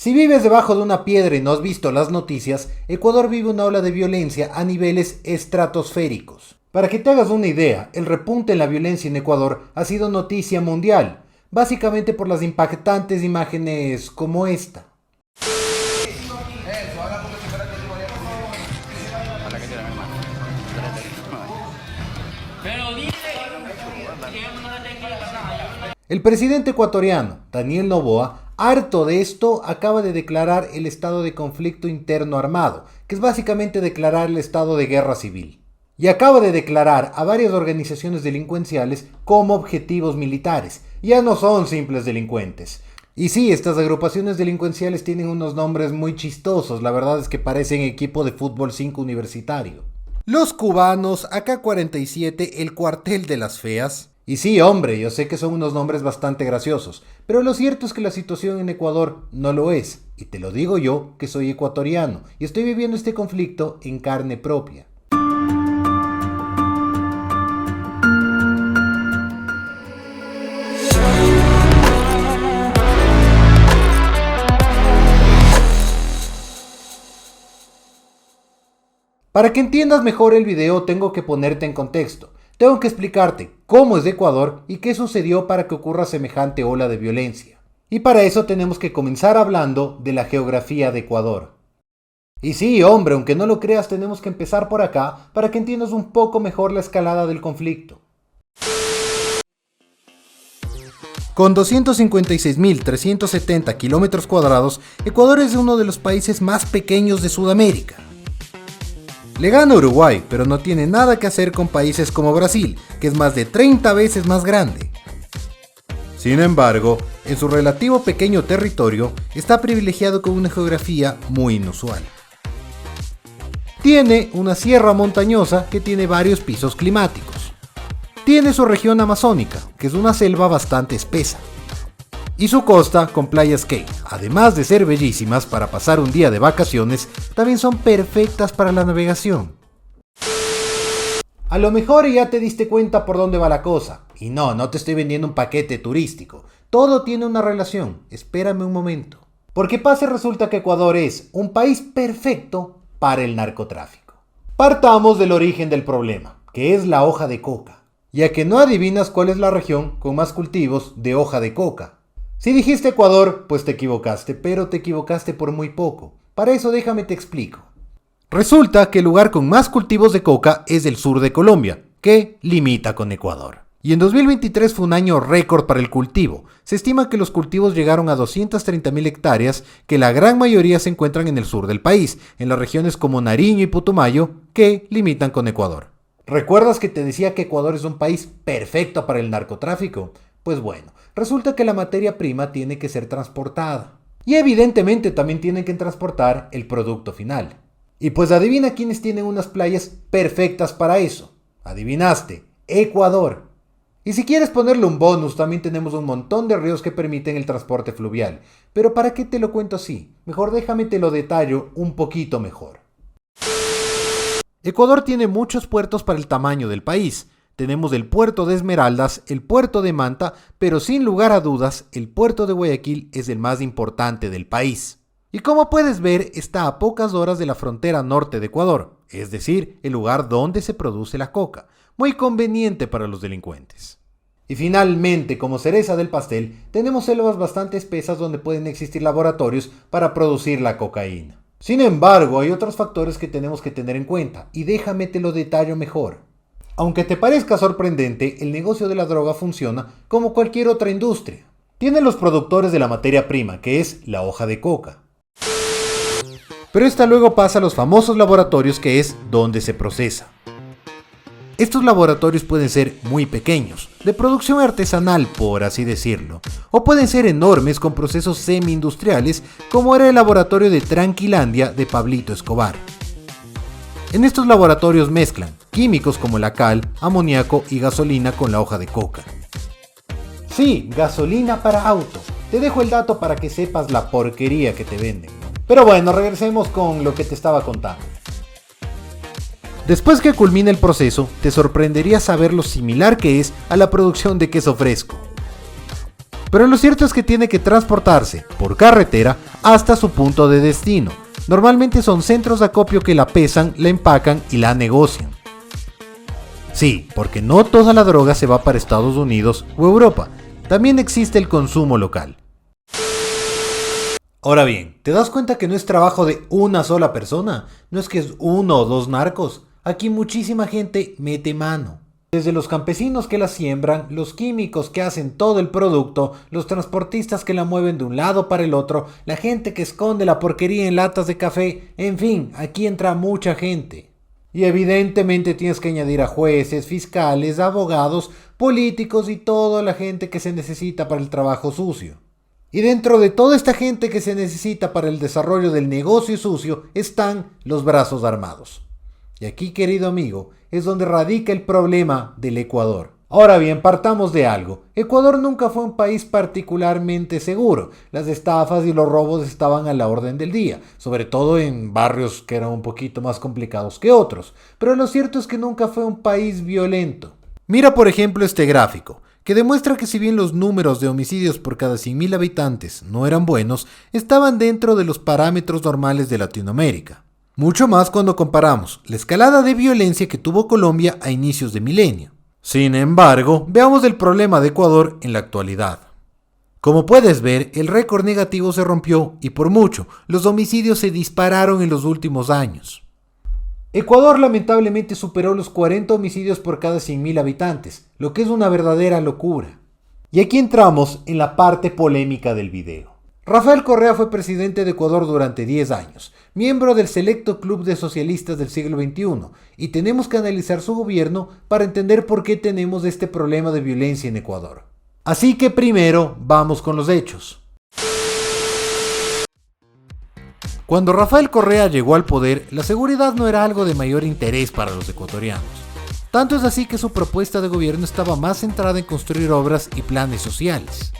Si vives debajo de una piedra y no has visto las noticias, Ecuador vive una ola de violencia a niveles estratosféricos. Para que te hagas una idea, el repunte en la violencia en Ecuador ha sido noticia mundial, básicamente por las impactantes imágenes como esta. El presidente ecuatoriano, Daniel Noboa, harto de esto, acaba de declarar el estado de conflicto interno armado, que es básicamente declarar el estado de guerra civil. Y acaba de declarar a varias organizaciones delincuenciales como objetivos militares. Ya no son simples delincuentes. Y sí, estas agrupaciones delincuenciales tienen unos nombres muy chistosos, la verdad es que parecen equipo de fútbol 5 universitario. Los cubanos, AK-47, el cuartel de las feas. Y sí, hombre, yo sé que son unos nombres bastante graciosos, pero lo cierto es que la situación en Ecuador no lo es. Y te lo digo yo, que soy ecuatoriano, y estoy viviendo este conflicto en carne propia. Para que entiendas mejor el video tengo que ponerte en contexto. Tengo que explicarte cómo es de Ecuador y qué sucedió para que ocurra semejante ola de violencia. Y para eso tenemos que comenzar hablando de la geografía de Ecuador. Y sí, hombre, aunque no lo creas, tenemos que empezar por acá para que entiendas un poco mejor la escalada del conflicto. Con 256.370 kilómetros cuadrados, Ecuador es uno de los países más pequeños de Sudamérica. Le gana Uruguay, pero no tiene nada que hacer con países como Brasil, que es más de 30 veces más grande. Sin embargo, en su relativo pequeño territorio, está privilegiado con una geografía muy inusual. Tiene una sierra montañosa que tiene varios pisos climáticos. Tiene su región amazónica, que es una selva bastante espesa. Y su costa con playas que, además de ser bellísimas para pasar un día de vacaciones, también son perfectas para la navegación. A lo mejor ya te diste cuenta por dónde va la cosa. Y no te estoy vendiendo un paquete turístico. Todo tiene una relación. Espérame un momento. Porque pasa y resulta que Ecuador es un país perfecto para el narcotráfico. Partamos del origen del problema, que es la hoja de coca. Ya que no adivinas cuál es la región con más cultivos de hoja de coca. Si dijiste Ecuador, pues te equivocaste, pero te equivocaste por muy poco. Para eso déjame te explico. Resulta que el lugar con más cultivos de coca es el sur de Colombia, que limita con Ecuador. Y en 2023 fue un año récord para el cultivo. Se estima que los cultivos llegaron a 230.000 hectáreas, que la gran mayoría se encuentran en el sur del país, en las regiones como Nariño y Putumayo, que limitan con Ecuador. ¿Recuerdas que te decía que Ecuador es un país perfecto para el narcotráfico? Pues bueno, resulta que la materia prima tiene que ser transportada. Y evidentemente también tienen que transportar el producto final. Y pues adivina quiénes tienen unas playas perfectas para eso. Adivinaste, Ecuador. Y si quieres ponerle un bonus, también tenemos un montón de ríos que permiten el transporte fluvial. Pero ¿para qué te lo cuento así? Mejor déjame te lo detallo un poquito mejor. Ecuador tiene muchos puertos para el tamaño del país. Tenemos el puerto de Esmeraldas, el puerto de Manta, pero sin lugar a dudas, el puerto de Guayaquil es el más importante del país. Y como puedes ver, está a pocas horas de la frontera norte de Ecuador, es decir, el lugar donde se produce la coca, muy conveniente para los delincuentes. Y finalmente, como cereza del pastel, tenemos selvas bastante espesas donde pueden existir laboratorios para producir la cocaína. Sin embargo, hay otros factores que tenemos que tener en cuenta, y déjame te lo detallo mejor. Aunque te parezca sorprendente, el negocio de la droga funciona como cualquier otra industria. Tiene los productores de la materia prima, que es la hoja de coca. Pero esta luego pasa a los famosos laboratorios, que es donde se procesa. Estos laboratorios pueden ser muy pequeños, de producción artesanal por así decirlo, o pueden ser enormes con procesos semi-industriales, como era el laboratorio de Tranquilandia de Pablito Escobar. En estos laboratorios mezclan químicos como la cal, amoníaco y gasolina con la hoja de coca. Sí, gasolina para auto. Te dejo el dato para que sepas la porquería que te venden. Pero bueno, regresemos con lo que te estaba contando. Después que culmine el proceso, te sorprendería saber lo similar que es a la producción de queso fresco. Pero lo cierto es que tiene que transportarse por carretera hasta su punto de destino. Normalmente son centros de acopio que la pesan, la empacan y la negocian. Sí, porque no toda la droga se va para Estados Unidos o Europa. También existe el consumo local. Ahora bien, ¿te das cuenta que no es trabajo de una sola persona? No es que es uno o dos narcos. Aquí muchísima gente mete mano. Desde los campesinos que la siembran, los químicos que hacen todo el producto, los transportistas que la mueven de un lado para el otro, la gente que esconde la porquería en latas de café, en fin, aquí entra mucha gente. Y evidentemente tienes que añadir a jueces, fiscales, abogados, políticos y toda la gente que se necesita para el trabajo sucio. Y dentro de toda esta gente que se necesita para el desarrollo del negocio sucio están los brazos armados. Y aquí, querido amigo, es donde radica el problema del Ecuador. Ahora bien, partamos de algo. Ecuador nunca fue un país particularmente seguro. Las estafas y los robos estaban a la orden del día, sobre todo en barrios que eran un poquito más complicados que otros. Pero lo cierto es que nunca fue un país violento. Mira por ejemplo este gráfico, que demuestra que si bien los números de homicidios por cada 100.000 habitantes no eran buenos, estaban dentro de los parámetros normales de Latinoamérica. Mucho más cuando comparamos la escalada de violencia que tuvo Colombia a inicios de milenio. Sin embargo, veamos el problema de Ecuador en la actualidad. Como puedes ver, el récord negativo se rompió y por mucho, los homicidios se dispararon en los últimos años. Ecuador lamentablemente superó los 40 homicidios por cada 100.000 habitantes, lo que es una verdadera locura. Y aquí entramos en la parte polémica del video. Rafael Correa fue presidente de Ecuador durante 10 años, miembro del selecto club de socialistas del siglo XXI, y tenemos que analizar su gobierno para entender por qué tenemos este problema de violencia en Ecuador. Así que primero vamos con los hechos. Cuando Rafael Correa llegó al poder, la seguridad no era algo de mayor interés para los ecuatorianos. Tanto es así que su propuesta de gobierno estaba más centrada en construir obras y planes sociales.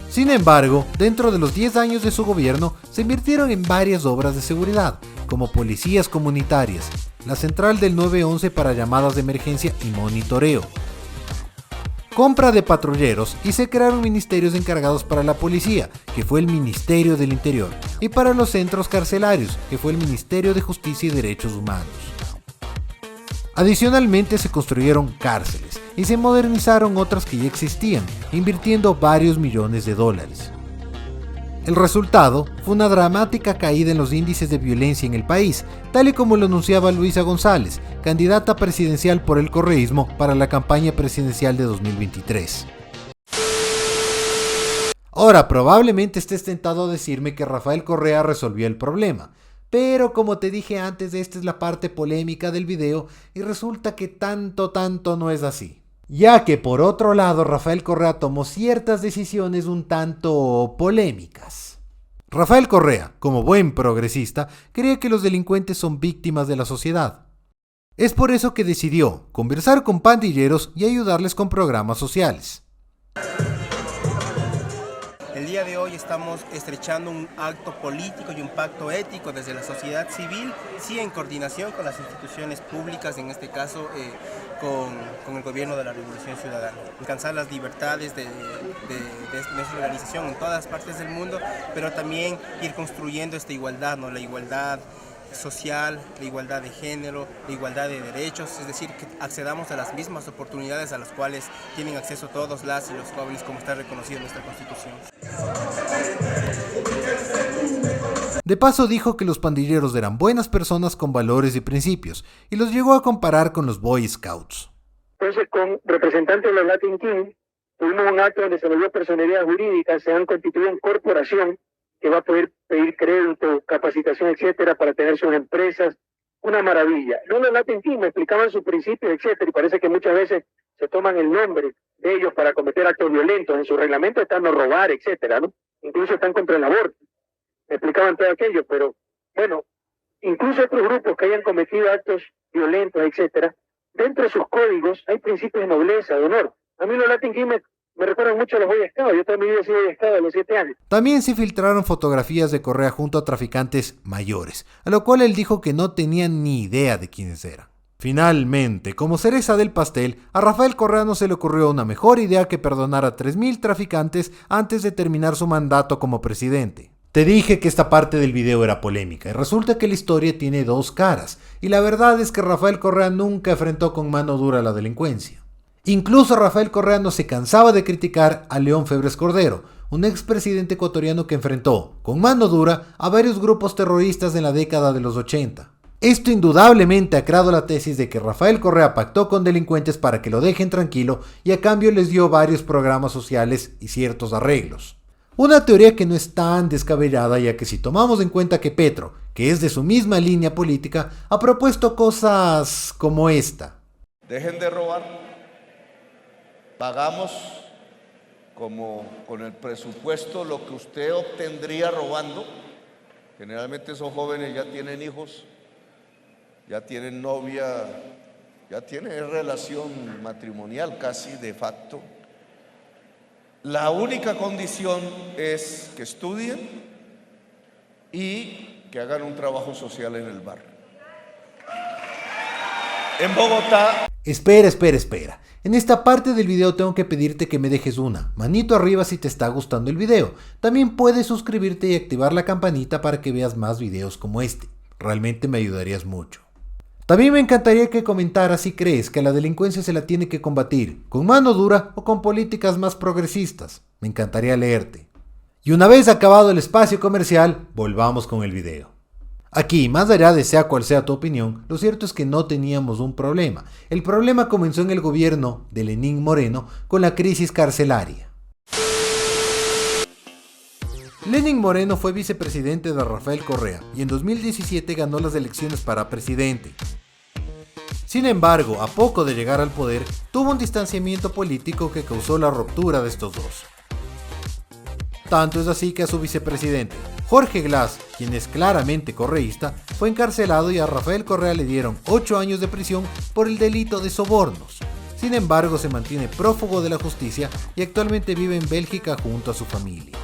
Sin embargo, dentro de los 10 años de su gobierno, se invirtieron en varias obras de seguridad, como policías comunitarias, la central del 911 para llamadas de emergencia y monitoreo, compra de patrulleros y se crearon ministerios encargados para la policía, que fue el Ministerio del Interior, y para los centros carcelarios, que fue el Ministerio de Justicia y Derechos Humanos. Adicionalmente se construyeron cárceles y se modernizaron otras que ya existían, invirtiendo varios millones de dólares. El resultado fue una dramática caída en los índices de violencia en el país, tal y como lo anunciaba Luisa González, candidata presidencial por el correísmo para la campaña presidencial de 2023. Ahora, probablemente estés tentado a decirme que Rafael Correa resolvió el problema, pero como te dije antes, esta es la parte polémica del video y resulta que tanto no es así. Ya que por otro lado Rafael Correa tomó ciertas decisiones un tanto polémicas. Rafael Correa, como buen progresista, creía que los delincuentes son víctimas de la sociedad. Es por eso que decidió conversar con pandilleros y ayudarles con programas sociales. El día de hoy estamos estrechando un acto político y un pacto ético desde la sociedad civil, sí en coordinación con las instituciones públicas, en este caso con el gobierno de la Revolución Ciudadana. Alcanzar las libertades de nuestra organización en todas partes del mundo, pero también ir construyendo esta igualdad, ¿no? La igualdad social, la igualdad de género, la igualdad de derechos, es decir, que accedamos a las mismas oportunidades a las cuales tienen acceso todos las y los jóvenes, como está reconocido en nuestra Constitución. De paso dijo que los pandilleros eran buenas personas con valores y principios, y los llegó a comparar con los Boy Scouts. Entonces, con representantes de los Latin Kings, tuvimos un acto donde se nos dio personalidad jurídica, se han constituido en corporación, que va a poder pedir crédito, capacitación, etcétera, para tener sus empresas. Una maravilla. Luego los Latin Kings me explicaban sus principios, etcétera, y parece que muchas veces se toman el nombre de ellos para cometer actos violentos. En su reglamento están no robar, etcétera, ¿no? Incluso están contra el aborto. Me explicaban todo aquello, pero bueno, incluso otros grupos que hayan cometido actos violentos, etcétera, dentro de sus códigos hay principios de nobleza, de honor. A mí los Latin Kings me recuerdan mucho a los Boy Scouts. Yo también he sido Boy Scout a los 7 años. También se filtraron fotografías de Correa junto a traficantes mayores, a lo cual él dijo que no tenía ni idea de quiénes eran. Finalmente, como cereza del pastel, a Rafael Correa no se le ocurrió una mejor idea que perdonar a 3.000 traficantes antes de terminar su mandato como presidente. Te dije que esta parte del video era polémica y resulta que la historia tiene dos caras, y la verdad es que Rafael Correa nunca enfrentó con mano dura la delincuencia. Incluso Rafael Correa no se cansaba de criticar a León Febres Cordero, un expresidente ecuatoriano que enfrentó con mano dura a varios grupos terroristas en la década de los 80. Esto indudablemente ha creado la tesis de que Rafael Correa pactó con delincuentes para que lo dejen tranquilo y a cambio les dio varios programas sociales y ciertos arreglos. Una teoría que no es tan descabellada, ya que si tomamos en cuenta que Petro, que es de su misma línea política, ha propuesto cosas como esta. Dejen de robar, pagamos como con el presupuesto lo que usted obtendría robando. Generalmente esos jóvenes ya tienen hijos, ya tienen novia, ya tienen relación matrimonial casi de facto. La única condición es que estudien y que hagan un trabajo social en el barrio. En Bogotá... Espera. En esta parte del video tengo que pedirte que me dejes una manito arriba si te está gustando el video. También puedes suscribirte y activar la campanita para que veas más videos como este. Realmente me ayudarías mucho. También me encantaría que comentaras si crees que la delincuencia se la tiene que combatir con mano dura o con políticas más progresistas. Me encantaría leerte. Y una vez acabado el espacio comercial, volvamos con el video. Aquí, más allá de sea cual sea tu opinión, lo cierto es que no teníamos un problema. El problema comenzó en el gobierno de Lenín Moreno con la crisis carcelaria. Lenín Moreno fue vicepresidente de Rafael Correa y en 2017 ganó las elecciones para presidente. Sin embargo, a poco de llegar al poder, tuvo un distanciamiento político que causó la ruptura de estos dos. Tanto es así que a su vicepresidente, Jorge Glass, quien es claramente correísta, fue encarcelado y a Rafael Correa le dieron 8 años de prisión por el delito de sobornos. Sin embargo, se mantiene prófugo de la justicia y actualmente vive en Bélgica junto a su familia.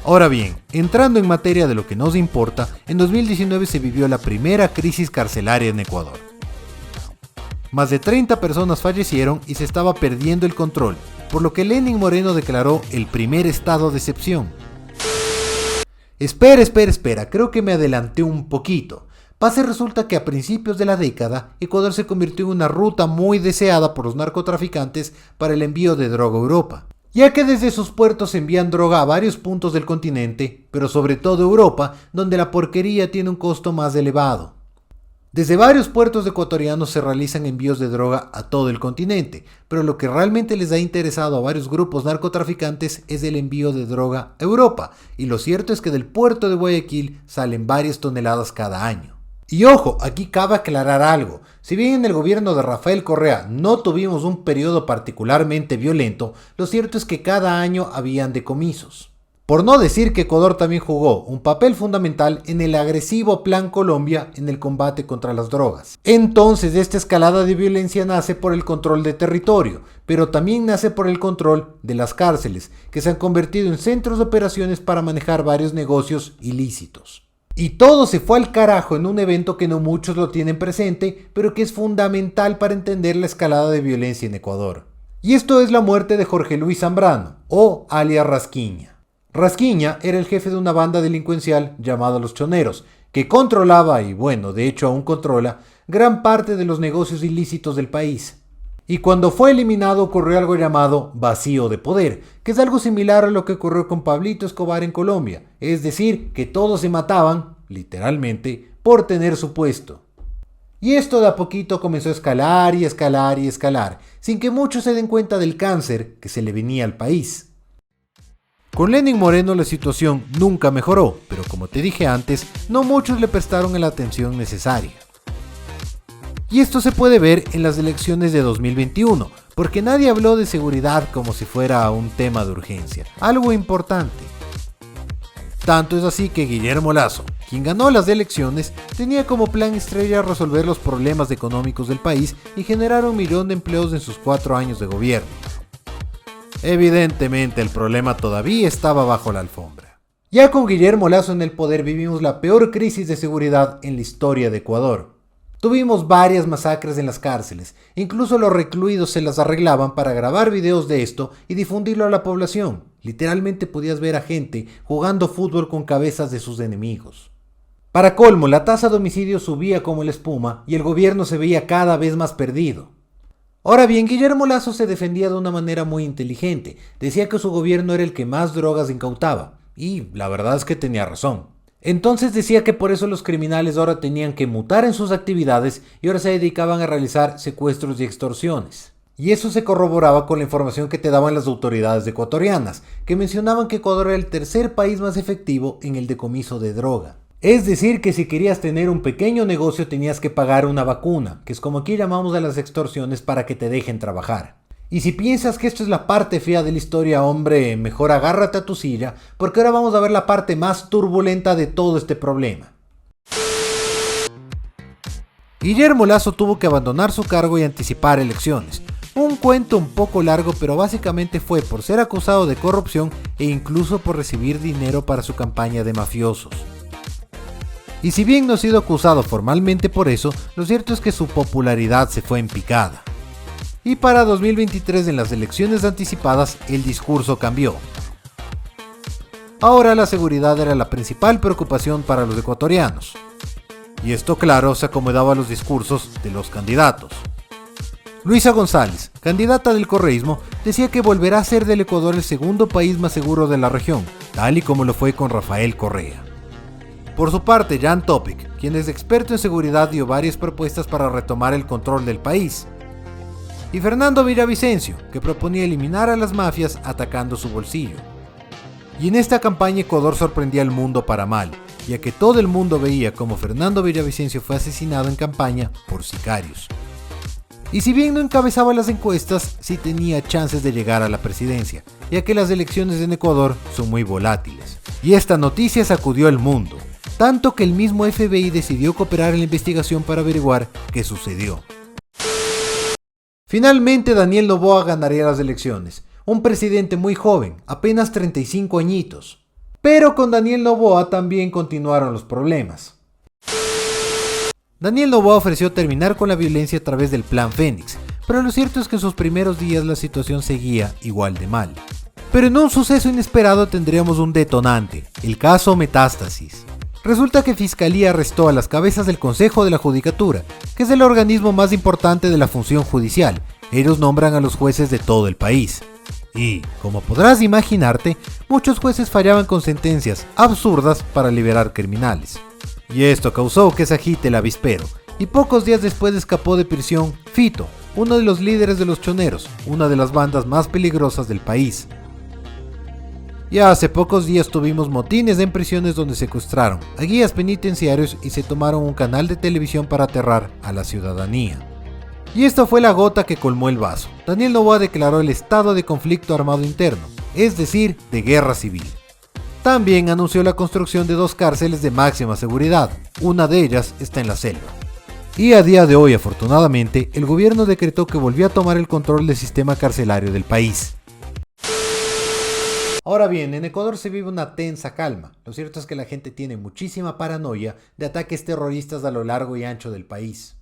Ahora bien, entrando en materia de lo que nos importa, en 2019 se vivió la primera crisis carcelaria en Ecuador. Más de 30 personas fallecieron y se estaba perdiendo el control, por lo que Lenín Moreno declaró el primer estado de excepción. Espera, creo que me adelanté un poquito. Pasa y resulta que a principios de la década, Ecuador se convirtió en una ruta muy deseada por los narcotraficantes para el envío de droga a Europa, ya que desde sus puertos envían droga a varios puntos del continente, pero sobre todo Europa, donde la porquería tiene un costo más elevado. Desde varios puertos ecuatorianos se realizan envíos de droga a todo el continente, pero lo que realmente les ha interesado a varios grupos narcotraficantes es el envío de droga a Europa, y lo cierto es que del puerto de Guayaquil salen varias toneladas cada año. Y ojo, aquí cabe aclarar algo, si bien en el gobierno de Rafael Correa no tuvimos un periodo particularmente violento, lo cierto es que cada año habían decomisos. Por no decir que Ecuador también jugó un papel fundamental en el agresivo Plan Colombia en el combate contra las drogas. Entonces esta escalada de violencia nace por el control de territorio, pero también nace por el control de las cárceles, que se han convertido en centros de operaciones para manejar varios negocios ilícitos. Y todo se fue al carajo en un evento que no muchos lo tienen presente, pero que es fundamental para entender la escalada de violencia en Ecuador. Y esto es la muerte de Jorge Luis Zambrano, o alias Rasquiña. Rasquiña era el jefe de una banda delincuencial llamada Los Choneros, que controlaba, y bueno, de hecho aún controla, gran parte de los negocios ilícitos del país. Y cuando fue eliminado ocurrió algo llamado vacío de poder, que es algo similar a lo que ocurrió con Pablito Escobar en Colombia, es decir, que todos se mataban, literalmente, por tener su puesto. Y esto de a poquito comenzó a escalar, sin que muchos se den cuenta del cáncer que se le venía al país. Con Lenín Moreno la situación nunca mejoró, pero como te dije antes, no muchos le prestaron la atención necesaria. Y esto se puede ver en las elecciones de 2021, porque nadie habló de seguridad como si fuera un tema de urgencia, algo importante. Tanto es así que Guillermo Lasso, quien ganó las elecciones, tenía como plan estrella resolver los problemas económicos del país y generar 1 millón de empleos en sus 4 años de gobierno. Evidentemente el problema todavía estaba bajo la alfombra. Ya con Guillermo Lasso en el poder vivimos la peor crisis de seguridad en la historia de Ecuador. Tuvimos varias masacres en las cárceles, incluso los recluidos se las arreglaban para grabar videos de esto y difundirlo a la población. Literalmente podías ver a gente jugando fútbol con cabezas de sus enemigos. Para colmo, la tasa de homicidios subía como la espuma y el gobierno se veía cada vez más perdido. Ahora bien, Guillermo Lasso se defendía de una manera muy inteligente. Decía que su gobierno era el que más drogas incautaba, y la verdad es que tenía razón. Entonces decía que por eso los criminales ahora tenían que mutar en sus actividades y ahora se dedicaban a realizar secuestros y extorsiones. Y eso se corroboraba con la información que te daban las autoridades ecuatorianas, que mencionaban que Ecuador era el tercer país más efectivo en el decomiso de droga. Es decir, que si querías tener un pequeño negocio tenías que pagar una vacuna, que es como aquí llamamos a las extorsiones para que te dejen trabajar. Y si piensas que esto es la parte fea de la historia, hombre, mejor agárrate a tu silla, porque ahora vamos a ver la parte más turbulenta de todo este problema. Guillermo Lasso tuvo que abandonar su cargo y anticipar elecciones. Un cuento un poco largo, pero básicamente fue por ser acusado de corrupción e incluso por recibir dinero para su campaña de mafiosos. Y si bien no ha sido acusado formalmente por eso, lo cierto es que su popularidad se fue en picada. Y para 2023 en las elecciones anticipadas el discurso cambió. Ahora la seguridad era la principal preocupación para los ecuatorianos. Y esto claro se acomodaba a los discursos de los candidatos. Luisa González, candidata del correísmo, decía que volverá a ser del Ecuador el segundo país más seguro de la región, tal y como lo fue con Rafael Correa. Por su parte, Jan Topic, quien es experto en seguridad, dio varias propuestas para retomar el control del país. Y Fernando Villavicencio, que proponía eliminar a las mafias atacando su bolsillo. Y en esta campaña Ecuador sorprendía al mundo para mal, ya que todo el mundo veía como Fernando Villavicencio fue asesinado en campaña por sicarios. Y si bien no encabezaba las encuestas, sí tenía chances de llegar a la presidencia, ya que las elecciones en Ecuador son muy volátiles. Y esta noticia sacudió al mundo, tanto que el mismo FBI decidió cooperar en la investigación para averiguar qué sucedió. Finalmente Daniel Noboa ganaría las elecciones, un presidente muy joven, apenas 35 añitos. Pero con Daniel Noboa también continuaron los problemas. Daniel Noboa ofreció terminar con la violencia a través del Plan Fénix, pero lo cierto es que en sus primeros días la situación seguía igual de mal. Pero en un suceso inesperado tendríamos un detonante, el caso Metástasis. Resulta que Fiscalía arrestó a las cabezas del Consejo de la Judicatura, que es el organismo más importante de la función judicial. Ellos nombran a los jueces de todo el país. Y, como podrás imaginarte, muchos jueces fallaban con sentencias absurdas para liberar criminales. Y esto causó que se agite el avispero, y pocos días después escapó de prisión Fito, uno de los líderes de los choneros, una de las bandas más peligrosas del país. Ya hace pocos días tuvimos motines en prisiones donde secuestraron a guías penitenciarios y se tomaron un canal de televisión para aterrar a la ciudadanía. Y esta fue la gota que colmó el vaso. Daniel Noboa declaró el estado de conflicto armado interno, es decir, de guerra civil. También anunció la construcción de 2 cárceles de máxima seguridad, una de ellas está en la selva. Y a día de hoy, afortunadamente, el gobierno decretó que volvió a tomar el control del sistema carcelario del país. Ahora bien, en Ecuador se vive una tensa calma. Lo cierto es que la gente tiene muchísima paranoia de ataques terroristas a lo largo y ancho del país.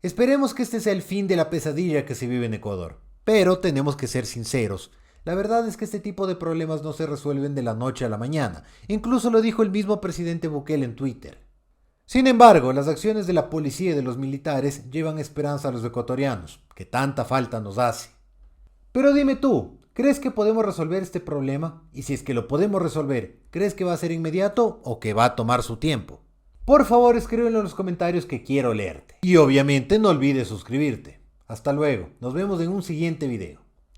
Esperemos que este sea el fin de la pesadilla que se vive en Ecuador. Pero tenemos que ser sinceros. La verdad es que este tipo de problemas no se resuelven de la noche a la mañana. Incluso lo dijo el mismo presidente Bukele en Twitter. Sin embargo, las acciones de la policía y de los militares llevan esperanza a los ecuatorianos, que tanta falta nos hace. Pero dime tú, ¿crees que podemos resolver este problema? Y si es que lo podemos resolver, ¿crees que va a ser inmediato o que va a tomar su tiempo? Por favor, escríbelo en los comentarios que quiero leerte. Y obviamente no olvides suscribirte. Hasta luego, nos vemos en un siguiente video.